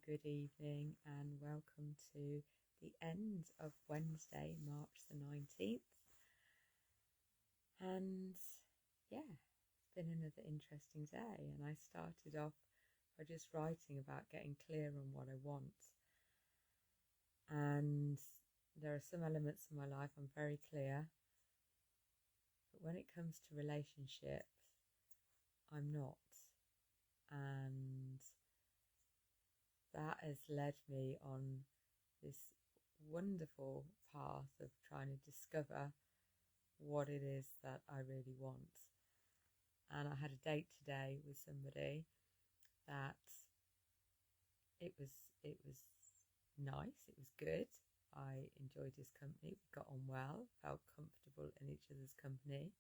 good evening, and welcome to the end of Wednesday, March the 19th. And yeah, it's been another interesting day. And I started off by just writing about getting clear on what I want. And there are some elements in my life I'm very clear, but when it comes to relationships, I'm not. And that has led me on this wonderful path of trying to discover what it is that I really want. And I had a date today with somebody that it was nice, it was good. I enjoyed his company, we got on well, felt comfortable in each other's company.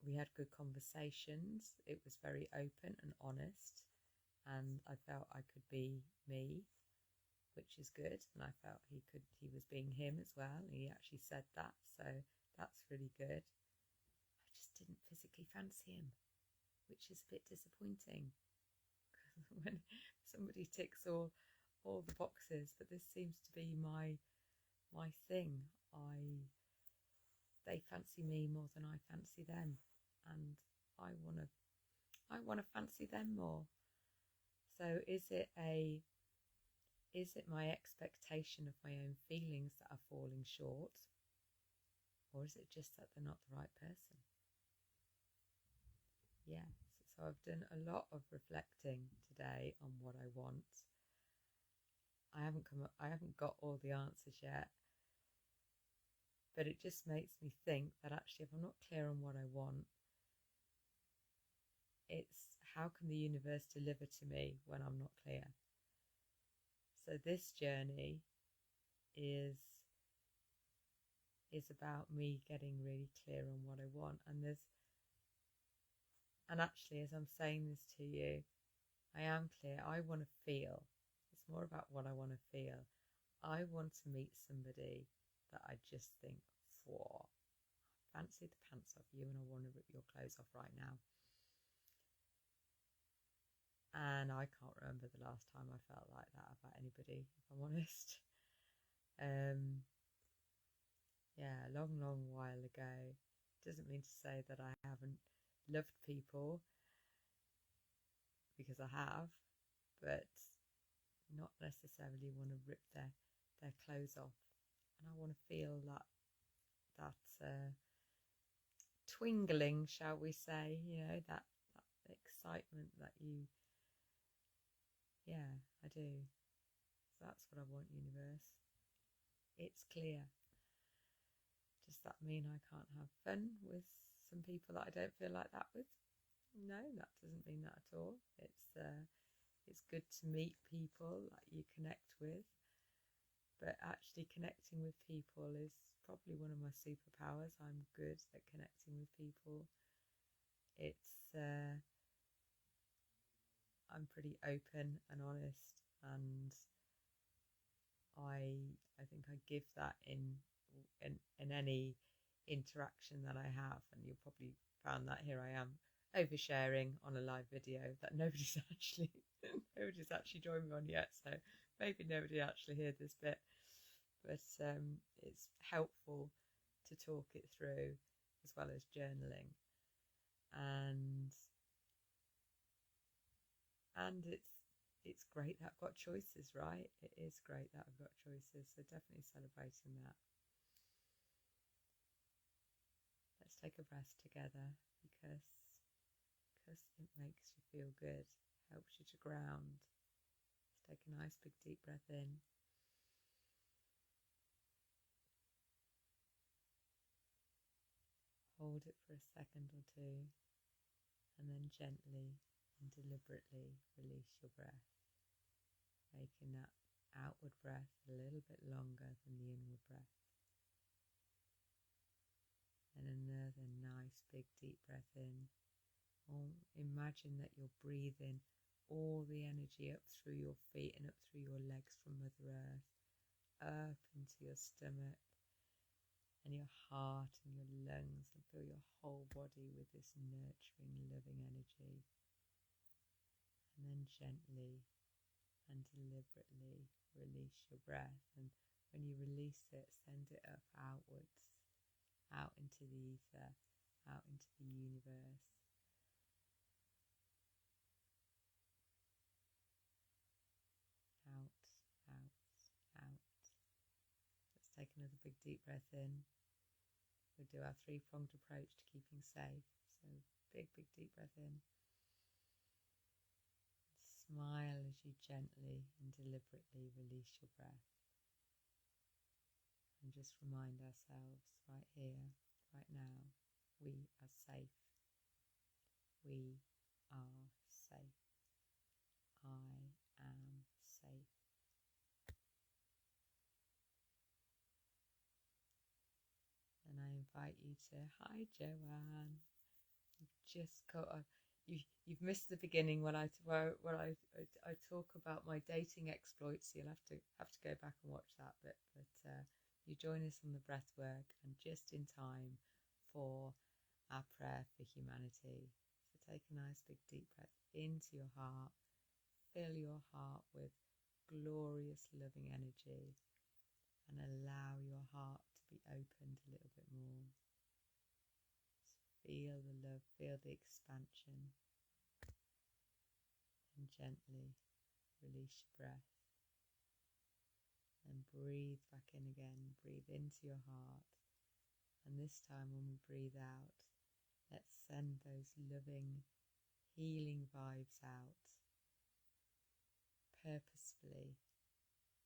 We had good conversations. It was very open and honest, and I felt I could be me, which is good. And I felt he was being him as well. And he actually said that, so that's really good. I just didn't physically fancy him, which is a bit disappointing when somebody ticks all the boxes. But this seems to be my thing. They fancy me more than I fancy them, and I wanna fancy them more. So is it my expectation of my own feelings that are falling short, or is it just that they're not the right person? Yes, so I've done a lot of reflecting today on what I want. I haven't got all the answers yet, but it just makes me think that actually if I'm not clear on what I want, it's how can the universe deliver to me when I'm not clear? So this journey is about me getting really clear on what I want. And actually, as I'm saying this to you, I am clear. I want to feel. It's more about what I want to feel. I want to meet somebody that I just think, whoa, fancy the pants off you and I want to rip your clothes off right now. And I can't remember the last time I felt like that about anybody, if I'm honest. Yeah, a long while ago. Doesn't mean to say that I haven't loved people, because I have, but not necessarily want to rip their clothes off. And I want to feel that twingling, shall we say, that excitement that I do. So that's what I want, universe. It's clear. Does that mean I can't have fun with some people that I don't feel like that with? No, that doesn't mean that at all. It's good to meet people that you connect with, but actually connecting with people is probably one of my superpowers. I'm good at connecting with people. I'm pretty open and honest, and I think I give that in any interaction that I have. And you'll probably found that here I am oversharing on a live video that nobody's actually joined me on yet, so maybe nobody actually heard this bit, but it's helpful to talk it through as well as journaling, and it's great that I've got choices, right? It is great that I've got choices, so definitely celebrating that. Let's take a breath together, because it makes you feel good, helps you to ground. Let's take a nice big deep breath in. Hold it for a second or two, and then gently and deliberately release your breath, making that outward breath a little bit longer than the inward breath. And another nice big deep breath in. Imagine that you're breathing all the energy up through your feet and up through your legs from Mother Earth, up into your stomach and your heart and your lungs, and fill your whole body with this nurturing, loving energy. And then gently and deliberately release your breath. And when you release it, send it up outwards, out into the ether, out into the universe. Out, out, out. Let's take another big deep breath in. We'll do our three-pronged approach to keeping safe. So big deep breath in. Smile as you gently and deliberately release your breath. And just remind ourselves right here, right now, we are safe. We are safe. I am safe. And I invite you to, hi Joanne, you've just got a, you've missed the beginning when I talk about my dating exploits. So you'll have to go back and watch that bit. But you join us on the breath work, and just in time for our prayer for humanity. So take a nice big deep breath into your heart. Fill your heart with glorious loving energy, and allow your heart to be opened a little bit more. Just feel the love, feel the expansion, and gently release your breath. And breathe back in again, breathe into your heart. And this time when we breathe out, let's send those loving, healing vibes out purposefully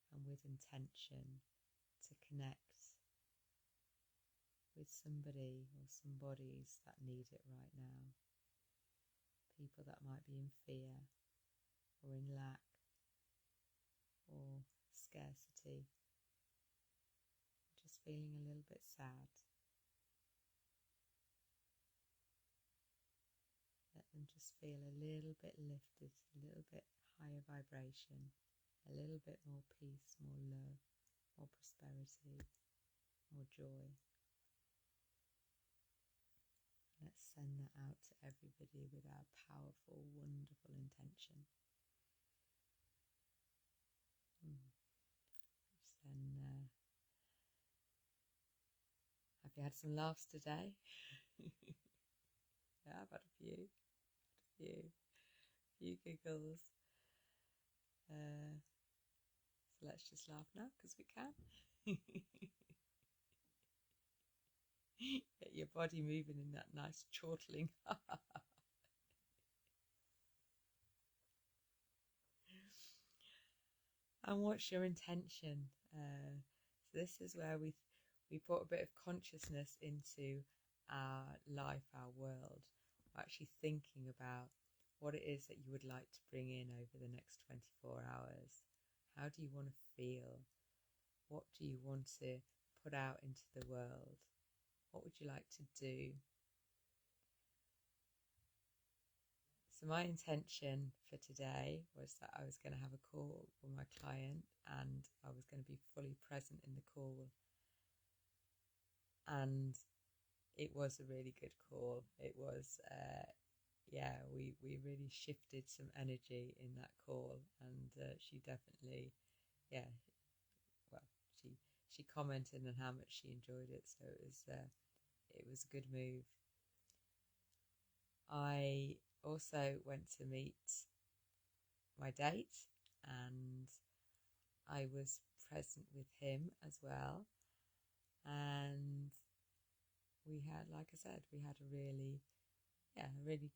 and with intention to connect with somebody or some bodies that need it right now. People that might be in fear or in lack or scarcity, just feeling a little bit sad. Let them just feel a little bit lifted, a little bit higher vibration, a little bit more peace, more love, more prosperity, more joy. Let's send that out to everybody with our powerful, wonderful intention. Then, have you had some laughs today? Yeah, I've had a few giggles. So let's just laugh now because we can. Get your body moving in that nice chortling. And what's your intention? So this is where we brought a bit of consciousness into our life, our world. We're actually thinking about what it is that you would like to bring in over the next 24 hours. How do you want to feel? What do you want to put out into the world? What would you like to do? So my intention for today was that I was going to have a call with my client, and I was going to be fully present in the call. And it was a really good call. It was, we really shifted some energy in that call, and she definitely, she commented on how much she enjoyed it. So it was a good move. I also went to meet my date, and I was present with him as well. And we had, like I said, we had a really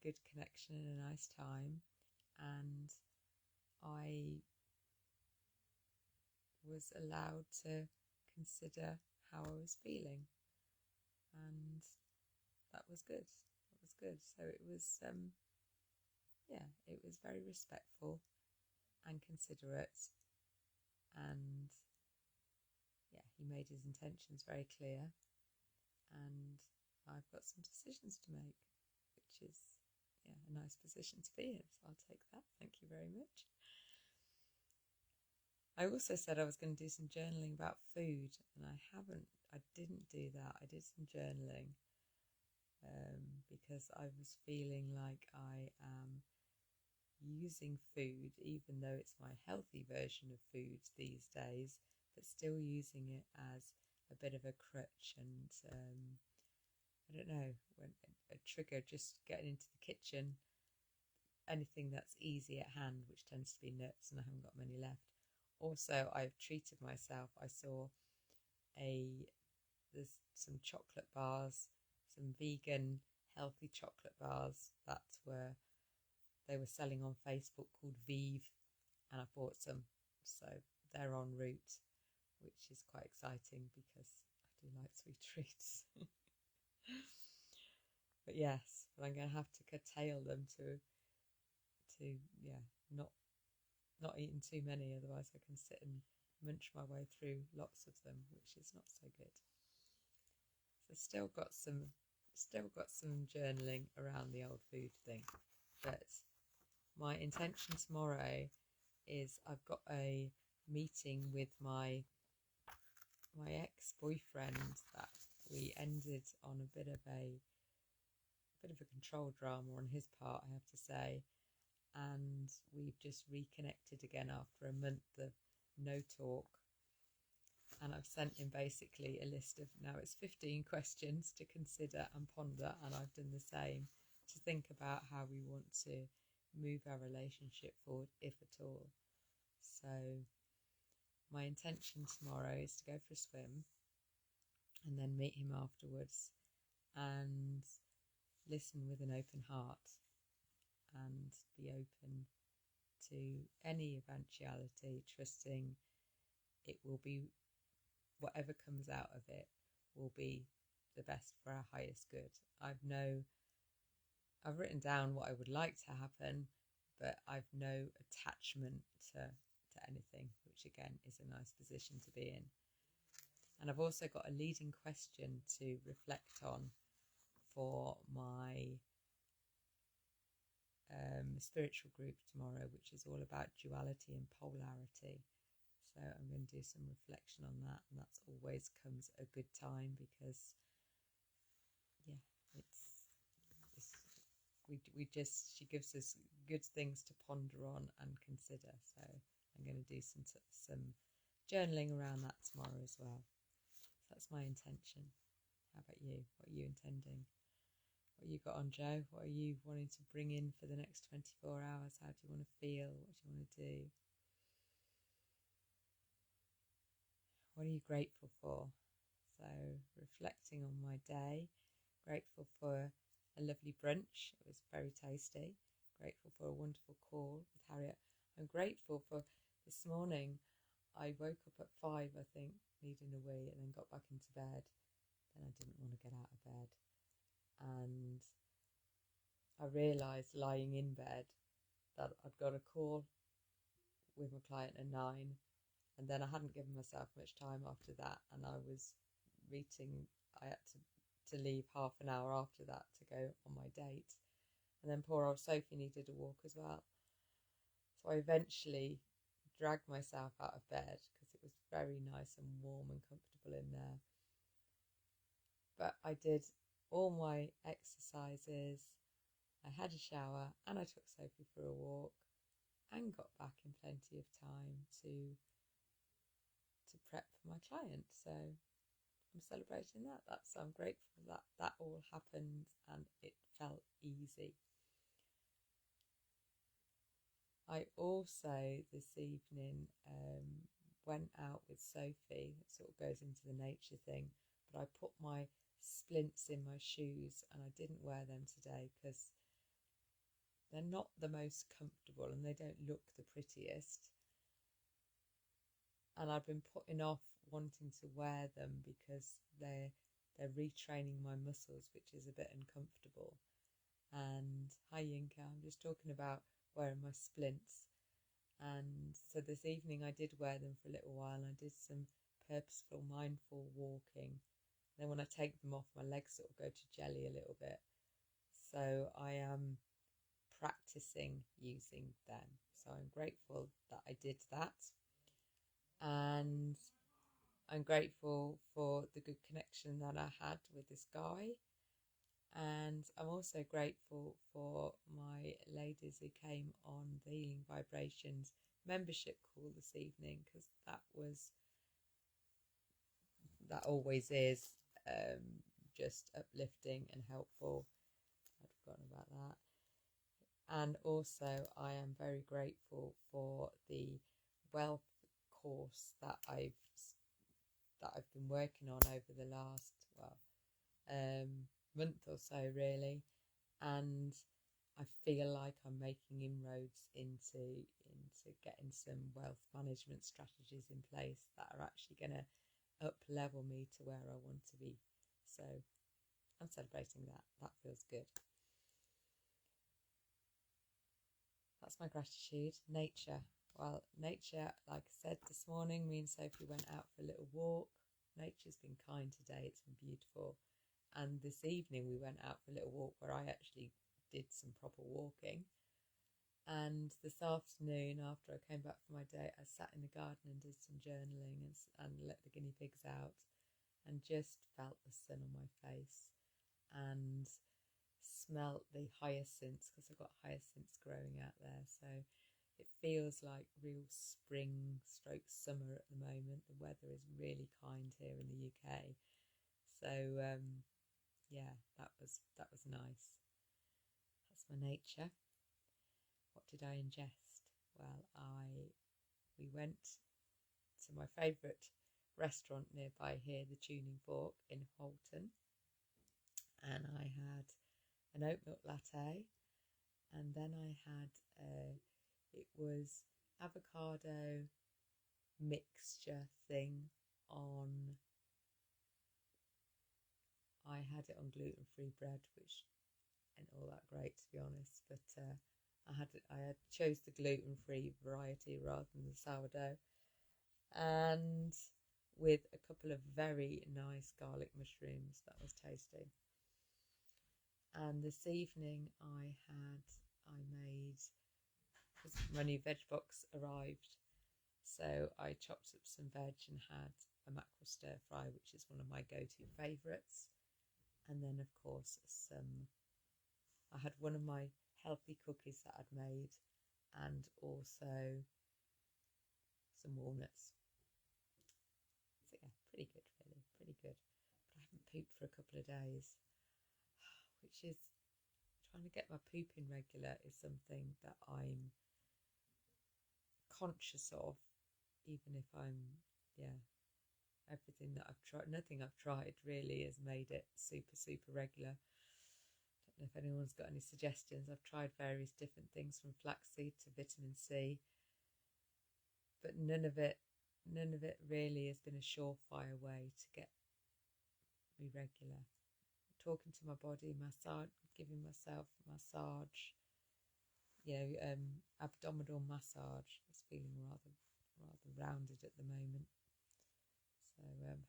good connection and a nice time. And I was allowed to consider how I was feeling, and that was good. So it was, it was very respectful and considerate, and he made his intentions very clear, and I've got some decisions to make, which is a nice position to be in, so I'll take that. Thank you very much. I also said I was going to do some journaling about food, and I didn't do that. I did some journaling because I was feeling like I am using food, even though it's my healthy version of food these days, but still using it as a bit of a crutch and I don't know, when a trigger, just getting into the kitchen, anything that's easy at hand, which tends to be nuts, and I haven't got many left. Also, I've treated myself. I saw there's some chocolate bars, some vegan healthy chocolate bars they were selling on Facebook called Vive, and I bought some. So they're en route, which is quite exciting because I do like sweet treats. But yes, but I'm going to have to curtail them to yeah, not eating too many, otherwise I can sit and munch my way through lots of them, which is not so good. So still got some journaling around the old food thing, but my intention tomorrow is I've got a meeting with my ex-boyfriend that we ended on a bit of a control drama on his part, I have to say, and we've just reconnected again after a month of no talk. And I've sent him basically a list of, now it's 15 questions to consider and ponder, and I've done the same, to think about how we want to move our relationship forward, if at all. So my intention tomorrow is to go for a swim and then meet him afterwards and listen with an open heart and be open to any eventuality, trusting it will be, whatever comes out of it will be the best for our highest good. I've written down what I would like to happen, but I've no attachment to anything, which again is a nice position to be in. And I've also got a leading question to reflect on for my spiritual group tomorrow, which is all about duality and polarity. So I'm going to do some reflection on that, and that's always comes at a good time because she gives us good things to ponder on and consider. So I'm going to do some journaling around that tomorrow as well. So that's my intention. How about you? What are you intending? What you got on, Joe? What are you wanting to bring in for the next 24 hours? How do you want to feel? What do you want to do? What are you grateful for? So reflecting on my day, grateful for a lovely brunch. It was very tasty. Grateful for a wonderful call with Harriet. I'm grateful for this morning. I woke up at 5, I think, needing a wee, and then got back into bed. Then I didn't want to get out of bed. And I realised lying in bed that I'd got a call with my client at 9, and then I hadn't given myself much time after that, and I was I had to leave half an hour after that to go on my date, and then poor old Sophie needed a walk as well. So I eventually dragged myself out of bed because it was very nice and warm and comfortable in there. But I did all my exercises, I had a shower, and I took Sophie for a walk and got back in plenty of time to prep for my client. So I'm celebrating that. I'm grateful that all happened and it felt easy. I also this evening went out with Sophie. It sort of goes into the nature thing, but I put my splints in my shoes and I didn't wear them today because they're not the most comfortable and they don't look the prettiest. And I've been putting off wanting to wear them because they're retraining my muscles, which is a bit uncomfortable. And hi Yinka, I'm just talking about wearing my splints. And so this evening I did wear them for a little while, and I did some purposeful, mindful walking. Then when I take them off, my legs sort of go to jelly a little bit. So I am practicing using them. So I'm grateful that I did that. And I'm grateful for the good connection that I had with this guy. And I'm also grateful for my lady ladies who came on the Healing Vibrations membership call this evening, because that always is just uplifting and helpful. I'd forgotten about that. And also I am very grateful for the wealth course that I've been working on over the last month or so, really, and I feel like I'm making inroads into getting some wealth management strategies in place that are actually going to up level me to where I want to be. So I'm celebrating that. That feels good. That's my gratitude. Nature. Well, nature, like I said this morning, me and Sophie went out for a little walk. Nature's been kind today. It's been beautiful. And this evening we went out for a little walk where I actually did some proper walking. And this afternoon, after I came back from my day, I sat in the garden and did some journaling and let the guinea pigs out and just felt the sun on my face and smelt the hyacinths, because I've got hyacinths growing out there. So it feels like real spring stroke summer at the moment. The weather is really kind here in the UK. So yeah, that was nice. That's my nature. What did I ingest? Well, we went to my favourite restaurant nearby here, the Tuning Fork in Holton, and I had an oat milk latte, and then I had it was avocado mixture thing on. I had it on gluten-free bread, which ain't all that great, to be honest, but I chose the gluten-free variety rather than the sourdough, and with a couple of very nice garlic mushrooms. That was tasty. And this evening I made, because my new veg box arrived, so I chopped up some veg and had a mackerel stir fry, which is one of my go-to favourites. And then of course I had one of my healthy cookies that I'd made, and also some walnuts. So yeah, pretty good, really, pretty good. But I haven't pooped for a couple of days, which is, trying to get my pooping regular is something that I'm conscious of, even if everything that I've tried, nothing I've tried really has made it super regular. Don't know if anyone's got any suggestions. I've tried various different things, from flaxseed to vitamin C, but none of it really has been a surefire way to get me regular. Talking to my body, giving myself massage, abdominal massage. It's feeling rather rounded at the moment. So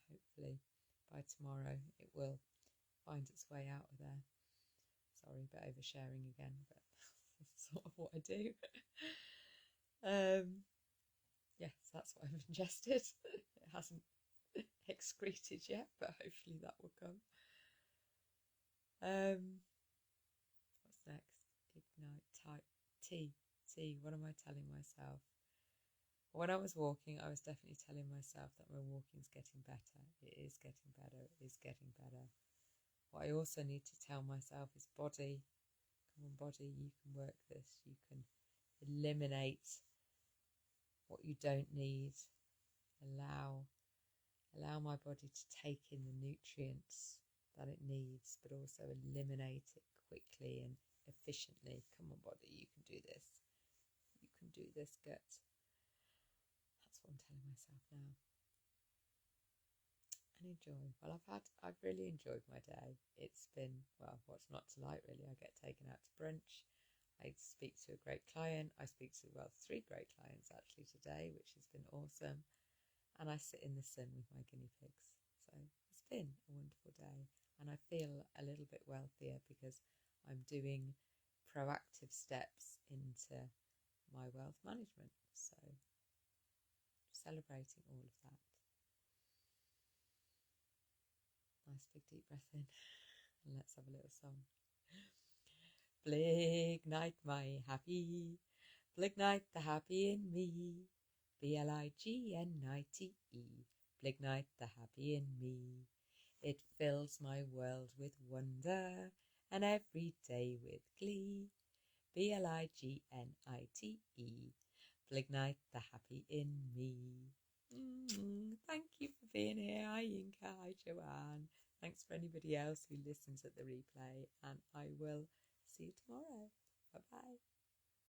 hopefully by tomorrow it will find its way out of there. Sorry, a bit oversharing again, but that's sort of what I do. Yes, that's what I've ingested. It hasn't excreted yet, but hopefully that will come. What's next? Ignite, type, tea. What am I telling myself? When I was walking, I was definitely telling myself that my walking's getting better. It is getting better. It is getting better. What I also need to tell myself is, body, come on body, you can work this. You can eliminate what you don't need. Allow my body to take in the nutrients that it needs, but also eliminate it quickly and efficiently. Come on body, you can do this. You can do this, gut. That's what I'm telling myself now. And enjoy. Well, I've really enjoyed my day. It's been, well, what's not to like, really. I get taken out to brunch. I speak to a great client. I speak to, 3 great clients actually today, which has been awesome. And I sit in the sun with my guinea pigs. So it's been a wonderful day. And I feel a little bit wealthier because I'm doing proactive steps into my wealth management. So celebrating all of that. Nice big deep breath in, and let's have a little song. Blignite my happy, Blignite the happy in me, Blignite, Blignite the happy in me. It fills my world with wonder, and every day with glee, Blignite, Blignite the happy in me. Thank you for being here. Hi Yinka, hi Joanne. Thanks for anybody else who listens at the replay, and I will see you tomorrow. Bye bye.